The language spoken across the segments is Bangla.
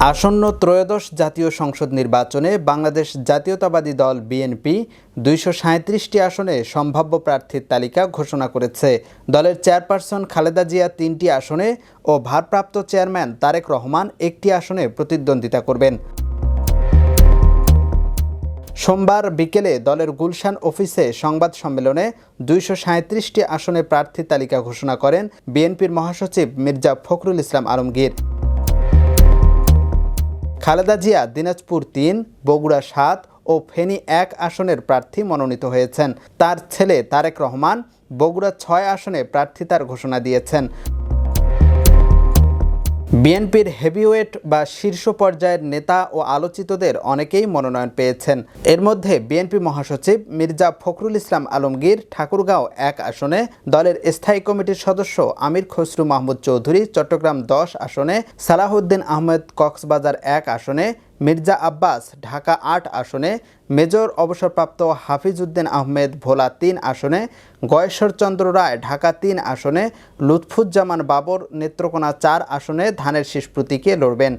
আসন্ন ত্রয়োদশ জাতীয় সংসদ নির্বাচনে বাংলাদেশ জাতীয়তাবাদী দল বিএনপি ২৩৭টি আসনে সম্ভাব্য প্রার্থীর তালিকা ঘোষণা করেছে। দলের চেয়ারপারসন খালেদা জিয়া ৩টি আসনে ও ভারপ্রাপ্ত চেয়ারম্যান তারেক রহমান একটি আসনে প্রতিদ্বন্দ্বিতা করবেন। সোমবার বিকেলে দলের গুলশান অফিসে সংবাদ সম্মেলনে ২৩৭টি আসনে প্রার্থী তালিকা ঘোষণা করেন বিএনপির মহাসচিব মির্জা ফখরুল ইসলাম আলমগীর। খালেদা জিয়া দিনাজপুর ৩, বগুড়া ৭ ও ফেনী ১ আসনের প্রার্থী মনোনীত হয়েছেন। তার ছেলে তারেক রহমান বগুড়া ৬ আসনে প্রার্থিতার ঘোষণা দিয়েছেন। বিএনপির হেভিওয়েট বা শীর্ষ পর্যায়ের নেতা ও আলোচিতদের অনেকেই মনোনয়ন পেয়েছেন। এর মধ্যে বিএনপি মহাসচিব মির্জা ফখরুল ইসলাম আলমগীর ঠাকুরগাঁও ১ আসনে, দলের স্থায়ী কমিটির সদস্য আমির খসরু মাহমুদ চৌধুরী চট্টগ্রাম ১০ আসনে, সালাহউদ্দিন আহমেদ কক্সবাজার ১ আসনে, মির্জা আব্বাস ঢাকা ৮ আসনে, মেজর অবসরপ্রাপ্ত হাফিজউদ্দিন আহমেদ ভোলা ৩ আসনে, গয়েশ্বরচন্দ্র রায় ঢাকা ৩ আসনে, লুৎফুজ্জামান বাবর নেত্রকোনা ৪ আসনে ধানের শীষ প্রতীকে লড়বেন।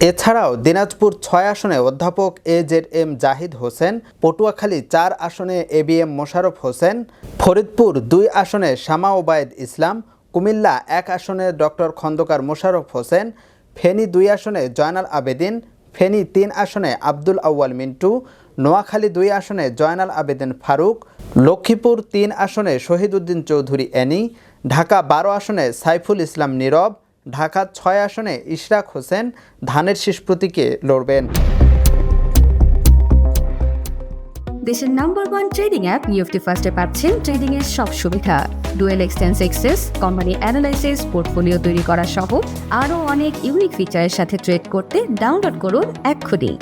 এছাড়াও দিনাজপুর ৬ আসনে অধ্যাপক AZM জাহিদ হোসেন, পটুয়াখালী ৪ আসনে ABM মোশাররফ হোসেন, ফরিদপুর ২ আসনে শামা ওবায়দ ইসলাম, কুমিল্লা ১ আসনে ডক্টর খন্দকার মোশাররফ হোসেন, ফেনী ২ আসনে জয়নাল আবেদিন, ফেনী ৩ আসনে আব্দুল আউয়াল মিন্টু, নোয়াখালী ২ আসনে জয়নাল আবেদিন ফারুক, লক্ষ্মীপুর ৩ আসনে শহীদউদ্দিন চৌধুরী অ্যানি, ঢাকা ১২ আসনে সাইফুল ইসলাম নীরব, ঢাকা ৬ আসনে ইশরাক হোসেন ধানের শীষ প্রতীকে লড়বেন। দেশের নাম্বার 1 ট্রেডিং অ্যাপ নিফটি ফার্স্টে পাচ্ছেন ট্রেডিং এর সব সুবিধা, dual exchange access, company analysis, portfolio তৈরি করা সহ আরও অনেক ইউনিক ফিচারের সাথে ট্রেড করতে ডাউনলোড করুন এক্ষুনি।